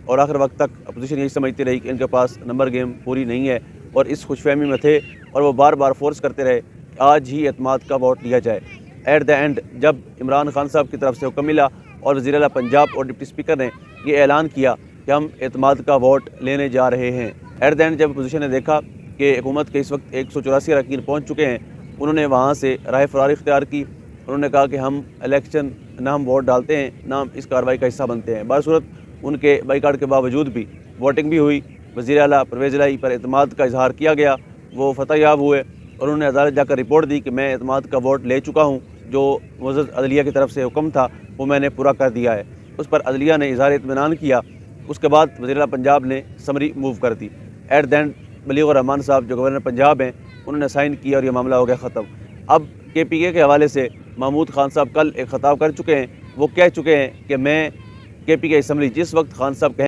और आखिर वक्त तक अपोजिशन यही समझती रही कि इनके पास नंबर गेम पूरी नहीं है और इस खुशफहमी में थे और वो बार बार फोर्स करते रहे आज ही एतमाद का वोट लिया जाए। एट द एंड जब इमरान खान साहब की तरफ से हुक्म मिला और वज़ीर आला पंजाब और डिप्टी स्पीकर ने ये ऐलान किया कि हम एतमाद का वोट लेने जा रहे हैं, एट द एंड जब अपोजिशन ने देखा कि हुकूमत के इस वक्त 184 अरकान पहुँच चुके हैं, उन्होंने वहाँ से राह फरार इख्तियार की। उन्होंने कहा कि हम इलेक्शन ना हम वोट डालते हैं ना हम इस कार्रवाई का हिस्सा बनते हैं। बासूरत उनके बाइकाट के बावजूद भी वोटिंग भी हुई, वज़ीर आला परवेज़ इलाही पर एतमाद का इजहार किया गया, वो फतह याब हुए और उन्होंने अदालत जाकर रिपोर्ट दी कि मैं एतमाद का वोट ले चुका हूँ, जो मुअज़्ज़ज़ अदलिया की तरफ से हुक्म था वो मैंने पूरा कर दिया है। उस पर अदलिया ने इजहार इत्मीनान किया। उसके बाद वज़ीर आला पंजाब ने समरी मूव कर दी। एट द एंड बलीग़ुर रहमान साहब जो गवर्नर पंजाब हैं उन्होंने साइन किया और ये मामला हो गया ख़त्म। अब KPK के हवाले से महमूद खान साहब कल एक ख़ताब कर चुके हैं, वो कह चुके हैं कि मैं KPK असम्बली जिस वक्त खान साहब कहें